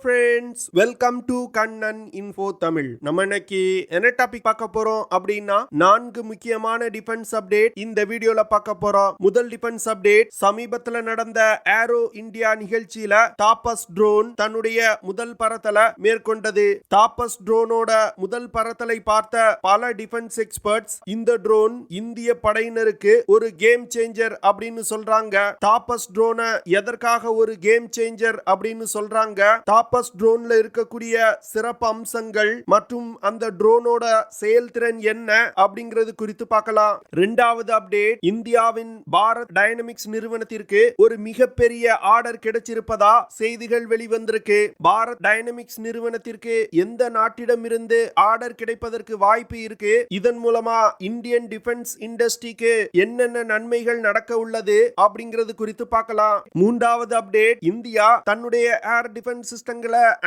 Friends, welcome to Kannan info Tamil. நம்ம இன்னைக்கு என்ன டாபிக் பார்க்க போறோம் அப்படின்னா 4 முக்கியமான டிஃபென்ஸ் அப்டேட் இந்த வீடியோல பார்க்க போறோம். முதல் டிஃபென்ஸ் அப்டேட், சமீபத்துல நடந்த ஏரோ இந்தியா நிகழ்ச்சியில தாபஸ் ட்ரோன் தன்னுடைய முதல் பறத்தலை மேற்கொண்டது. தாபஸ் ட்ரோனோட முதல் பறத்தலை பார்த்த பல டிஃபென்ஸ் எக்ஸ்பர்ட்ஸ் இந்த ட்ரோன் இந்திய படையினருக்கு ஒரு கேம் சேஞ்சர் அப்படின்னு சொல்றாங்க. தாபஸ் ட்ரோனை எதற்காக ஒரு கேம் சேஞ்சர் அப்படின்னு சொல்றாங்க? தாபஸ் ட்ரோன்ல இருக்கக்கூடிய சிறப்பு அம்சங்கள் மற்றும் அந்த ட்ரோனோட செயல்திறன் என்ன அப்படிங்கிறது குறித்து பார்க்கலாம். இரண்டாவது அப்டேட், இந்தியாவின் பாரத் டைனமிக்ஸ் நிறுவனத்திற்கு ஒரு மிகப்பெரிய ஆர்டர் கிடைச்சிருப்பதா செய்திகள் வெளிவந்திருக்கு. பாரத் டைனமிக்ஸ் நிறுவனத்திற்கு எந்த நாட்டிடமிருந்து ஆர்டர் கிடைப்பதற்கு வாய்ப்பு இருக்கு? இதன் மூலமா இந்தியன் டிஃபென்ஸ் இண்டஸ்ட்ரிக்கு என்னென்ன நன்மைகள் நடக்க உள்ளது அப்படிங்கிறது குறித்து பார்க்கலாம். மூன்றாவது அப்டேட், இந்தியா தன்னுடைய ஏர் டிஃபென்ஸ் சிஸ்டங்களை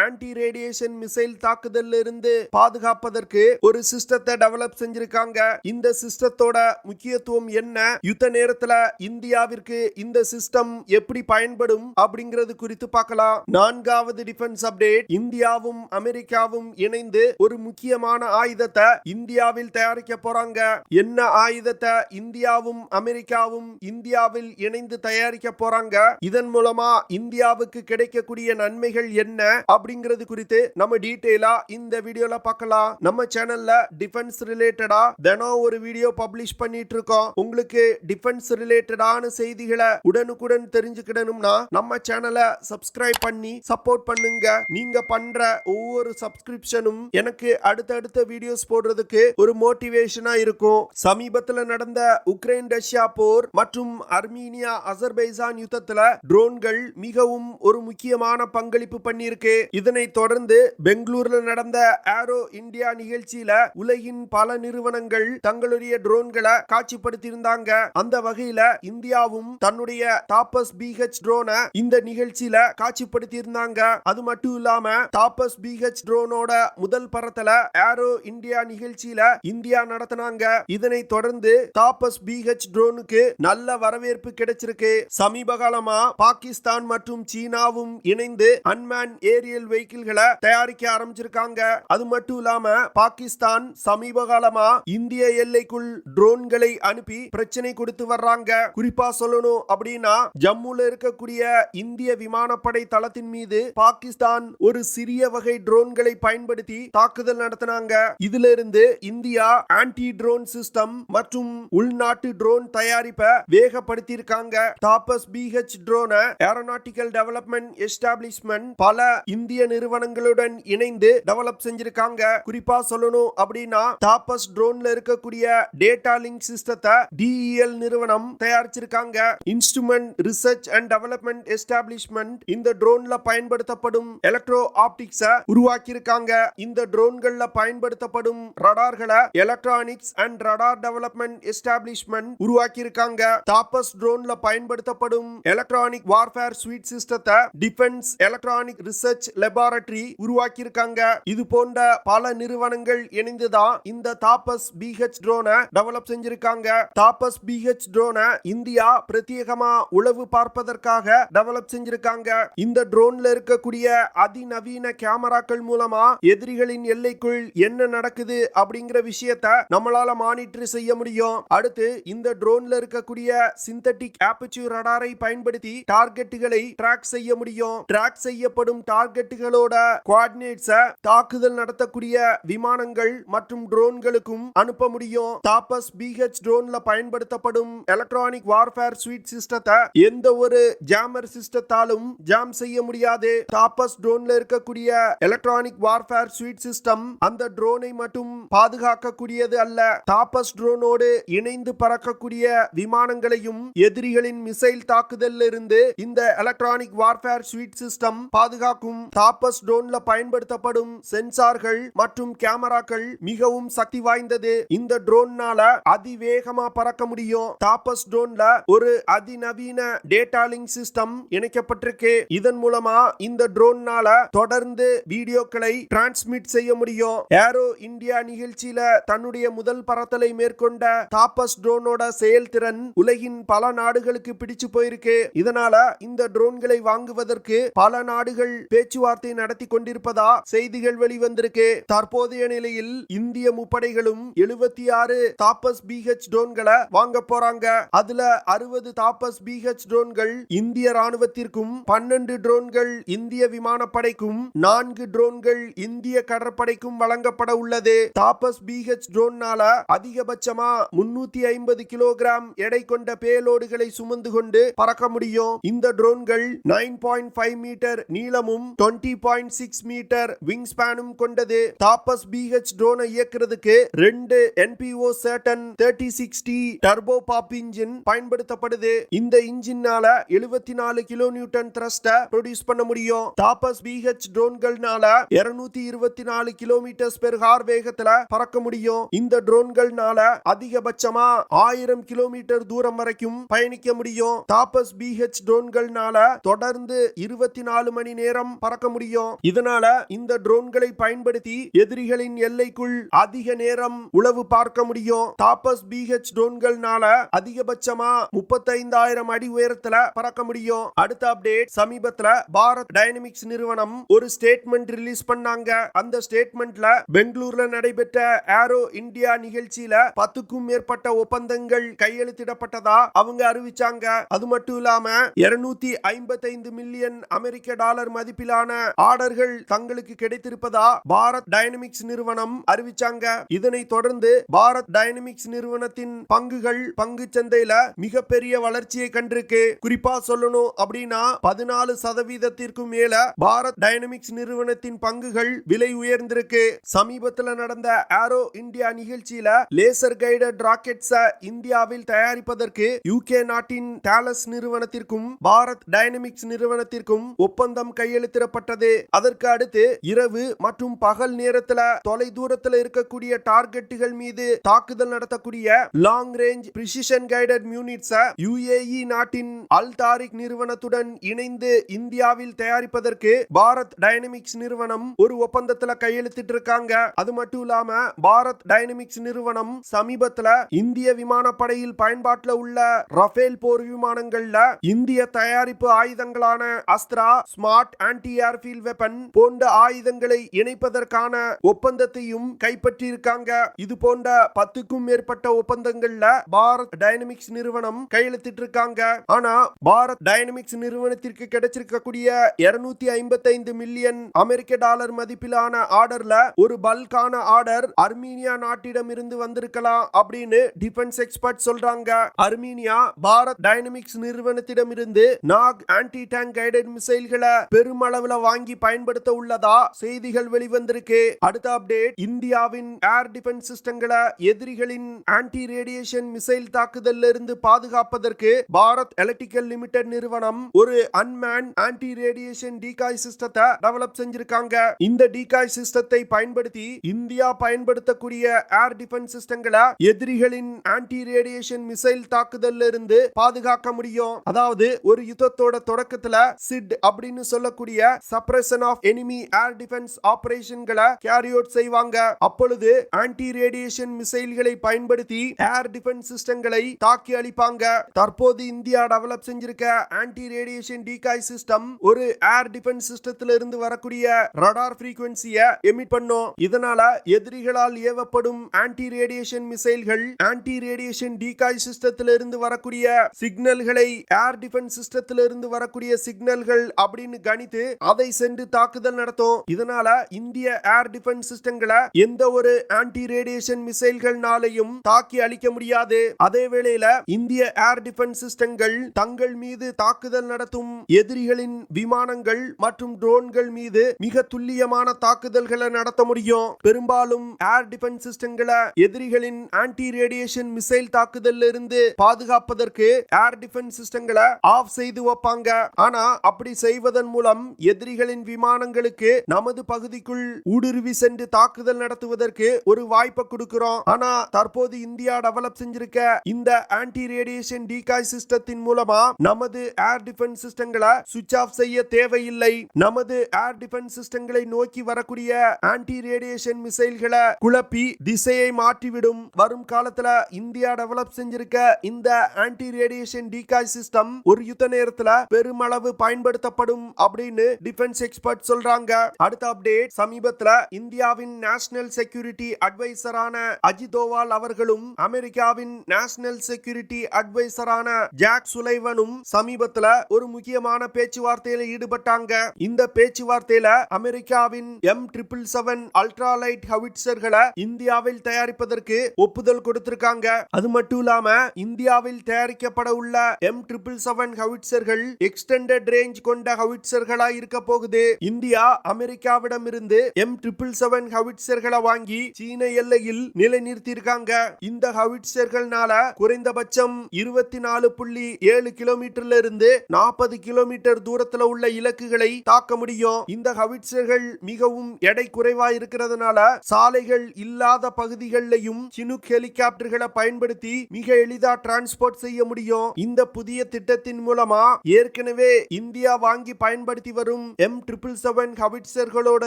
ஆன்டி ரேடியேஷன் மிசைல் தாக்குதல்ல இருந்து பாதுகாப்பதற்கு ஒரு சிஸ்டத்தை டெவலப் செஞ்சிருக்காங்க. இந்த சிஸ்டத்தோட முக்கியத்துவம் என்ன, யுத்த நேரத்துல இந்தியாவிற்கு இந்த சிஸ்டம் எப்படி பயன்படும் அப்படிங்கிறது குறித்து பார்க்கலாம். நான்காவது டிஃபென்ஸ் அப்டேட், இந்தியாவும் அமெரிக்காவும் இணைந்து ஒரு முக்கியமான ஆயுதத்தை இந்தியாவில் தயாரிக்க போறாங்க. என்ன ஆயுதத்தை இந்தியாவும் அமெரிக்காவும் இந்தியாவில் இணைந்து தயாரிக்க போறாங்க? இதன் மூலமா இந்தியாவுக்கு கிடைக்கக்கூடிய நன்மைகள் என்ன அப்படிங்கிறது குறித்து நம்ம டீடைலா இந்த வீடியோல பார்க்கலாம். நம்ம சேனல்ல டிஃபென்ஸ் ரிலேட்டடா தினம் ஒரு வீடியோ பப்ளிஷ் பண்ணிட்டு இருக்கோம். உங்களுக்கு டிஃபென்ஸ் ரிலேட்டடான செய்திகளை உடனுக்குடன் தெரிஞ்சுக்கிடணும்னா நம்ம சேனலை சப்ஸ்கிரைப் பண்ணி சப்போர்ட் பண்ணுங்க. நீங்க பண்ற ஒவ்வொரு சப்ஸ்கிரிப்ஷனும் எனக்கு அடுத்தடுத்த வீடியோஸ் போடுறதுக்கு ஒரு மோட்டிவேஷனா இருக்கும். சமீபத்தில் நடந்த உக்ரைன் ரஷ்யா போர் மற்றும் அர்மீனியா அசர்பைஜான் யுத்தத்துல ட்ரோன்கள் மிகவும் ஒரு முக்கியமான பங்களிப்பு பண்ணியிருக்கு. இதனை தொடர்ந்து பெங்களூர்ல நடந்த ஏரோ இந்தியா நிகழ்ச்சியில உலகின் பல நிறுவனங்கள் தங்களுடைய ட்ரோன்களை காட்சிப்படுத்தி இருந்தாங்க. அந்த வகையில இந்தியாவும் தன்னுடைய தாபஸ் BH ட்ரோனை இந்த நிகழ்ச்சியில காட்சிப்படுத்தி இருந்தாங்க. அது மட்டும் இல்லாம தாபஸ் BH ட்ரோனோட முதல் பறத்தலை ஏரோ இந்தியா நிகழ்ச்சியில இந்தியா நடத்தினாங்க. இதனை தொடர்ந்து தாபஸ் BH ட்ரோனுக்கு நல்ல வரவேற்பு கிடைச்சிருக்கு. சமீப காலமா பாகிஸ்தான் மற்றும் சீனாவும் இணைந்து அன்மேன் ஏரியல் வெஹிக்கிள்களை தயாரிக்க ஆரம்பிச்சிருக்காங்க. அது மட்டும் இல்லாம பாகிஸ்தான் சமீப காலமா இந்திய எல்லைக்குள் ட்ரோன்களை அனுப்பி பிரச்சனை கொடுத்து வர்றாங்க. குறிப்பா சொல்லணும் அப்படின்னா ஜம்முல இருக்கக்கூடிய இந்திய விமானப்படை தளத்தின் மீது பாகிஸ்தான் ஒரு சிறிய வகை ட்ரோன்களை பயன்படுத்தி தாக்குதல் நடத்தினாங்க. இதுல இருந்து இந்தியா ஆன்டி ட்ரோன் சிஸ்டம் மற்றும் உள்நாட்டு ட்ரோன் தயாரிப்பை வேகப்படுத்தி இருக்காங்க. தாபஸ் BH ட்ரோனை ஏரோநாட்டிக்கல் டெவலப்மெண்ட் எஸ்டாப்ளிஷ்மெண்ட் பல இந்திய நிறுவனங்களுடன் இணைந்து டெவலப் செஞ்சிருக்காங்க. குறிப்பா சொல்லணும் அப்படின்னா தாபஸ் ட்ரோன்ல இருக்கக்கூடிய டேட்டா லிங்க் சிஸ்டத்தை DEL நிறுவனம் தயாரிச்சிருக்காங்க. Instrument research and development establishment இந்த ட்ரோன்ல பயன்படுத்தப்படும் எலக்ட்ரோ ஆப்டிக்ஸை உருவாக்கி இருக்காங்க. இந்த ட்ரோன்கள்ல பயன்படுத்தப்படும் ரடார்களை electronics and radar development establishment உருவாக்கி இருக்காங்க. தாபஸ் ட்ரோன்ல பயன்படுத்தப்படும் எலக்ட்ரானிக் வார்ஃபேர் ஸ்வீட் சிஸ்டத்தை டிஃபென்ஸ் எலக்ட்ரானிக் ரிசர்ச் லேபரட்டரி உருவாக்கி இருக்காங்க. இது போன்ற பல நிறுவனங்கள் இணைந்துதான் இந்த தாபஸ் BH ட்ரோனை டெவலப் செஞ்சிருக்காங்க. தாபஸ் BH ட்ரோனை இந்தியா பிரத்யேகமா உளவு பார்ப்பதற்காக டெவலப் செஞ்சிருக்காங்க. இந்த ட்ரோன்ல இருக்கக்கூடிய அதிநவீன கேமராக்கள் மூலமா எதிரிகளின் எல்லைக்குள் என்ன நடக்குது அப்படிங்கிற விஷயத்தை நம்மளால மானிட்டர் செய்ய முடியும். அடுத்து இந்த ட்ரோன்ல இருக்கக்கூடிய சிந்தட்டிக் ஆபர்ச்சர் ரடாரை பயன்படுத்தி டார்கெட்டுகளை ட்ராக் செய்ய முடியும். ட்ராக் செய்யப்படும் டார்கெட்டுகளோட கோஆர்டினேட்ஸை தாக்குதல் நடத்தக்கூடிய விமானங்கள் மற்றும் ட்ரோன்களுக்கும் அனுப்ப முடியும். தாபஸ் BH ட்ரோன்ல பயன்படுத்தப்படும் எலக்ட்ரானிக் வார்ஃபேர் ஸ்வீட் சிஸ்டத்தை எந்த ஒரு ஜாமர் சிஸ்டத்தாலும் ஜாம் செய்ய முடியாது. தாபஸ் ட்ரோன்ல இருக்கக்கூடிய எலக்ட்ரானிக் வார்ஃபேர் ஸ்வீட் சிஸ்டம் அந்த ட்ரோனை மட்டும் பாதுகாக்கக்கூடியது அல்ல, தாபஸ் ட்ரோனோடு இணைந்து பறக்கக்கூடிய விமானங்களையும் எதிரிகளின் மிசைல் தாக்குதல் இருந்து இந்த எலக்ட்ரானிக் வார்ஃபேர் ஸ்வீட் சிஸ்டம் பாதுகாக்கும். தாபஸ் ட்ரோன்ல பயன்படுத்தப்படும் சென்சார்கள் மற்றும் கேமராக்கள் மிகவும் சக்தி வாய்ந்தது. இந்த ட்ரோன்னால அதிவேகமா பறக்க முடியும். தாபஸ் ட்ரோன்ல ஒரு அதிநவீன டேட்டா லிங்க் சிஸ்டம் இணைக்கப்பட்டிருக்கு. இதன் மூலமா இந்த ட்ரோன்னால தொடர்ந்து வீடியோக்களை டிரான்ஸ்மிட் செய்ய முடியும். ஏரோ இந்தியா நிகழ்ச்சியில தன்னுடைய முதல் பறத்தலை மேற்கொண்ட தாபஸ் ட்ரோனோட செயல்திறன் உலகின் பல நாடுகளுக்கு பிடிச்சு போயிருக்கு. இதனால இந்த ட்ரோன்களை வாங்குவதற்கு பல நாடுகள் பேச்சுவார்த்தை நடத்தி கொண்டிருப்பதா செய்திகள் வெளிவந்திருக்கு. தற்போதைய நிலையில் இந்திய முப்படைகளும் 76 தாபஸ் BH ட்ரோன்களை வாங்க போறாங்க. அதுல 60 தாபஸ் BH ட்ரோன்கள் இந்திய ராணுவத்திற்கும், 12 ட்ரோன்கள் இந்திய விமானப்படைக்கும், 4 ட்ரோன்கள் இந்திய கடற்படைக்கும் வழங்கப்பட உள்ளது. தாபஸ் BH ட்ரோன்னால அதிகபட்சமா 350 கிலோகிராம் எடை கொண்ட பேலோடுகளை சுமந்து கொண்டு பறக்க முடியும். இந்த ட்ரோன்கள் 9.5 மீட்டர் நீளமும் 20.6 மீட்டர் விங் ஸ்பேனும் கொண்டது. தாபஸ் BH ட்ரோனை இயக்குறதுக்கு 2 NPO Saturn 3060 டர்போ பாப் இன்ஜின் பயன்படுத்தப்படுது. இந்த இன்ஜினால 74 கிலோ நியூட்டன் த்ரஸ்ட ப்ரொடியூஸ் பண்ண முடியும். தாபஸ் BH ட்ரோன்கள்னால 224 கிலோமீட்டர் பெர் ஹார் வேகத்துல பறக்க முடியும். இந்த ட்ரோன்கள்னால அதிகபட்சமா 1000 கிலோமீட்டர் தூரம் வரைக்கும் பயணிக்க முடியும். தாபஸ் BH ட்ரோன்கள்னால தொடர்ந்து 24 மணி நேரம் பறக்க முடியும். இதனால இந்த ட்ரோன்களை பயன்படுத்தி எதிரிகளின் எல்லைக்குள் அதிக நேரம் உளவு பார்க்க முடியும். தாபஸ் BH ட்ரோன்கள்னால அதிகபட்சமா 35,000 அடி உயரத்துல பறக்க முடியும். அடுத்த அப்டேட், சமீபத்துல பாரத் டைனமிக்ஸ் நிறுவனம் ஒரு ஸ்டேட்மெண்ட் ரிலீஸ் பண்ணாங்க. அந்த ஸ்டேட்மெண்ட்ல பெங்களூர்ல நடைபெற்ற ஏரோ இந்தியா நிகழ்ச்சியில 10க்கும் மேற்பட்ட ஒப்பந்தங்கள் கையெழுத்திடப்பட்டதா அவங்க அறிவிச்சாங்க. அது மட்டும் இல்லாம 255 மில்லியன் அமெரிக்க டாலர் மதிப்பிலான ஆர்டர்கள் தங்களுக்கு கிடைத்திருப்பதா பாரத் டைனமிக்ஸ் நிறுவனம் அறிவிச்சாங்க. இதனை தொடர்ந்து பாரத் டைனமிக்ஸ் நிறுவனத்தின் பங்குகள் பங்கு சந்தையில மிகப்பெரிய வளர்ச்சியை கண்டிருக்கு. குறிப்பா சொல்லணும் அப்படின்னா 14% மேல பாரத் டைனமிக்ஸ் நிறுவனத்தின் பங்குகள் விலை உயர்ந்திருக்கு. சமீபத்தில் நடந்த ஏரோ இந்தியா நிகழ்ச்சியில லேசர் கைடட் ராக்கெட்ஸை இந்தியாவில் தயாரிப்பதற்கு UK நாட்டின் டாலஸ் நிறுவனத்திற்கும் பாரத் டைனமிக்ஸ் நிறுவனத்திற்கும் ஒப்பந்தம் கையெழுத்திடப்பட்டது. அதற்கு அடுத்து இரவு மற்றும் பகல் நேரத்துல தொலை தூரத்தில் இருக்கக்கூடிய டார்கெட்டுகள் மீது தாக்குதல் நடத்தக்கூடிய லாங் ரேஞ்ச் பிரிசிஷன் கைடட் யூனிட்ஸை UAE நாட்டின் அல் தாரிக் நிறுவனத்துடன் இணைந்து இந்தியாவில் தயாரிப்பதற்கு பாரத் டைனமிக்ஸ் நிறுவனம் ஒரு ஒப்பந்தத்துல கையெழுத்திட்டு இருக்காங்க. அது மட்டும் இல்லாம பாரத் டைனமிக்ஸ் நிறுவனம் சமீபத்துல இந்திய விமானப்படையில் பயன்பாட்டில் உள்ள ரஃபேல் போர் விமானங்கள்ல இந்திய தயாரிப்பு ஆயுதங்களான Astra, smart anti airfield weapon போன்ற ஆயுதங்களை இணைப்பதற்கான ஒப்பந்தத்தையும் கைப்பற்றி இருக்காங்க. இது போன்ற 10க்கும் மேற்பட்ட ஒப்பந்தங்கள்ல பாரத் டைனமிக்ஸ் நிறுவனம் கையெழுத்திட்டு இருக்காங்க. ஆனா பாரத் டைனமிக்ஸ் நிறுவனத்திற்கு கிடைச்சிருக்கக்கூடிய 255 மில்லியன் அமெரிக்க டாலர் மதிப்பிலான ஆர்டர்ல ஒரு பல்கான ஆர்டர் அர்மீனியா நாட்டிடம் இருந்து வந்திருக்கலாம் அப்படின்னு டிஃபென்ஸ் எக்ஸ்பர்ட் சொல்றாங்க. அர்மீனியா பாரத் டைனமிக்ஸ் நிறுவனத்திடம் இருந்து நாக் ஆன்டி டேங்க் கைடட் மிசைல்களை பெருமளவுல வாங்கி பயன்படுத்த உள்ளதா செய்திகள் வெளிவந்திருக்கு. அடுத்த அப்டேட், இந்தியாவின் ஏர் டிஃபென்ஸ் சிஸ்டங்களை எதிரிகளின் ஆன்டி ரேடியேஷன் மிசைல் தாக்குதல்ல இருந்து பாதுகாப்பதற்கு பாரத் எலக்ட்ரிக்கல் லிமிடெட் நிறுவனம் ஒரு அன்மேன் ஆன்டி ரேடியேஷன் டீகாய் சிஸ்டத்தை டெவலப் செஞ்சிருக்காங்க. இந்த டீகாய் சிஸ்டத்தை பயன்படுத்தி இந்தியா பயன்படுத்தக்கூடிய ஏர் டிஃபென்ஸ் சிஸ்டங்களை எதிரிகளின் ஆன்டி ரேடியேஷன் மிசைல் தாக்குதல்ல இருந்து பாதுகாக்க முடியும். அதாவது ஒரு யுத்தத்தோட தொடக்கத்துல சிட் அப்படின்னு சொல்லக்கூடிய suppression of enemy air defence ஆபரேஷன்களை கேரி அவுட் செய்வாங்க. அப்பொழுது ஆன்டி ரேடியேஷன் மிசைல்களை பயன்படுத்தி ஏர் டிஃபென்ஸ் சிஸ்டங்களை தாக்கி அழிப்பாங்க. தற்போது இந்தியா டெவலப் செஞ்சிருக்க ஆன்டி ரேடியேஷன் டீகாய் சிஸ்டம் ஒரு ஏர் டிஃபென்ஸ் சிஸ்டத்துல இருந்து வரக்கூடிய ரடார் ஃப்ரீக்வென்சியை எமிட் பண்ணும். இதனால எதிரிகளால் ஏவப்படும் ஆன்டி ரேடியேஷன் மிசைல்கள் ஆன்டி ரேடியேஷன் டீகாய் சிஸ்டத்துல இருந்து வரக்கூடிய சிக்னல்களை ஏர் டிஃபென்ஸ் சிஸ்டத்துல இருந்து வரக்கூடிய சிக்னல்கள் அப்படின்னு கணித்து அதை சென்று தாக்குதல் நடத்தும். இதனால இந்திய ஏர் டிஃபென்ஸ் சிஸ்டங்களை எந்த ஒரு ஆன்டி ரேடியேஷன் மிசைல்கள்னாலையும் தாக்கி அழிக்க முடியாது. அதே வேளையில இந்திய ஏர் டிஃபென்ஸ் சிஸ்டங்கள் தங்கள் மீது தாக்குதல் நடத்தும் எதிரிகளின் விமானங்கள் மற்றும் ட்ரோன்கள் மீது மிக துல்லியமான தாக்குதல்களை நடத்த முடியும். பெரும்பாலும் ஏர் டிஃபென்ஸ் சிஸ்டங்களை எதிரிகளின் ஆன்டி ரேடியேஷன் மிசைல் தாக்குதல்ல இருந்து பாதுகாப்பதற்கு ஏர் டிஃபென்ஸ் சிஸ்டங்களை ஆஃப் செய்து வைப்பாங்க. ஆனா அப்படி செய்வதன் மூலம் எதிரிகளின் விமானங்களுக்கு நமது பகுதிக்குள் ஊடுருவி சென்று தாக்குதல் நடத்துவதற்கு ஒரு வாய்ப்பை கொடுக்கிறோம். ஆனா தற்போது இந்தியா டெவலப் செஞ்சிருக்க இந்த ஆன்டி ரேடியேஷன் டீகாய் சிஸ்டத்தின் மூலமா நமது ஏர் டிஃபென்ஸ் சிஸ்டங்களை சுவிட்ச் ஆஃப் செய்ய தேவையில்லை. நமது ஏர் டிஃபென்ஸ் சிஸ்டங்களை நோக்கி வரக்கூடிய ஆன்டி ரேடியேஷன் மிசைல்களை குழப்பி திசையை மாற்றிவிடும். வரும் காலத்துல இந்தியா டெவலப் செஞ்சிருக்க இந்த ஆன்டி ரேடியேஷன் டீகாய் சிஸ்டம் ஒரு யுத்த நேரத்துல பெருமளவு பயன்படுத்தப்படும் அப்படின்னு அப்படின்னு டிஃபென்ஸ் எக்ஸ்பர்ட் சொல்றாங்க. அடுத்த அப்டேட், சமீபத்துல இந்தியாவின் நேஷனல் செக்யூரிட்டி அட்வைசரான அஜித் தோவால் அவர்களும் அமெரிக்காவின் நேஷனல் செக்யூரிட்டி அட்வைசரான ஜாக் சுலைவனும் சமீபத்துல ஒரு முக்கியமான பேச்சுவார்த்தையில ஈடுபட்டாங்க. இந்த பேச்சுவார்த்தையில அமெரிக்காவின் M777 அல்ட்ராலைட் ஹவிட்சர்களை இந்தியாவில் தயாரிப்பதற்கு ஒப்புதல் கொடுத்திருக்காங்க. அது மட்டும் இல்லாம இந்தியாவில் தயாரிக்கப்பட உள்ள M777 ஹவிட்சர்கள் எக்ஸ்டெண்டட் ரேஞ்ச் கொண்ட ஹவிட்சர்களா இருக்க போகுது. இந்தியா அமெரிக்காவிடமிருந்து M777 ஹவிட்சர்களை வாங்கி சீன எல்லையில் நிலைநிறுத்தியிருக்காங்க. இந்த ஹவிட்சர்கள்னால குறைந்தபட்சம் 24.7 கிலோமீட்டர்ல இருந்து 40 கிலோமீட்டர் தூரத்துல உள்ள இலக்குகளை தாக்க முடியும். இந்த ஹவிட்சர்கள் மிகவும் எடை குறைவா இருக்கிறதுனால சாலைகள் இல்லாத பகுதிகளிலும் சினுக் ஹெலிகாப்டர்களை பயன்படுத்தி மிக எளிதா டிரான்ஸ்போர்ட் செய்ய முடியும். இந்த புதிய திட்டத்தின் மூலமா ஏற்கனவே இந்தியா வாங்கி பயன்படுத்தி வரும் M777 ஹவிட்சர்களோட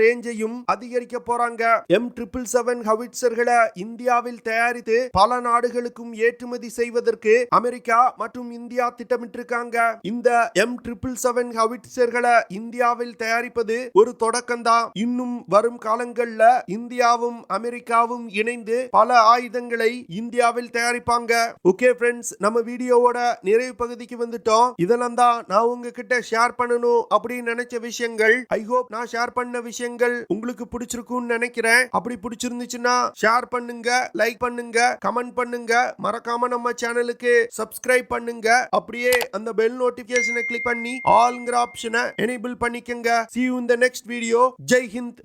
ரேஞ்சையும் அதிகரிக்க போறாங்க. M777 ஹவிட்சர்களை இந்தியாவில் தயாரித்து பல நாடுகளுக்கும் ஏற்றுமதி செய்வதற்கு அமெரிக்கா மற்றும் இந்தியா திட்டமிட்டிருக்காங்க. இந்த M777 ஹவிட்சர்களை இந்தியாவில் தயாரிப்பது ஒரு தொடக்கம்தான். இன்னும் வரும் காலங்கள்ல இந்தியாவும் அமெரிக்காவும் இணைந்து பல ஆயுதங்களை இந்தியாவில் தயாரிப்பாங்க. ஓகே ஃப்ரெண்ட்ஸ், நம்ம வீடியோவோட நிறைவு பகுதிக்கு வந்துட்டோம். இதெல்லாம் தான் நான் உங்ககிட்ட ஷேர் பண்ணணும் அப்படின்னு நினைச்ச விஷயங்கள். ஐ ஹோப் நான் ஷேர் பண்ண விஷயங்கள் உங்களுக்கு பிடிச்சிருக்கும்னு நினைக்கிறேன். அப்படி பிடிச்சிருந்துச்சுன்னா ஷேர் பண்ணுங்க, லைக் பண்ணுங்க, கமெண்ட் பண்ணுங்க, மறக்காம நம்ம சேனலுக்கு சப்ஸ்கிரைப் பண்ணுங்க. அப்படியே அந்த பெல் நோட்டிபிகேஷனை கிளிக் பண்ணி ஆல்ங்கிற ஆப்ஷனை எனேபிள் பண்ணிக்கங்க. See you in the next video. Jai Hind.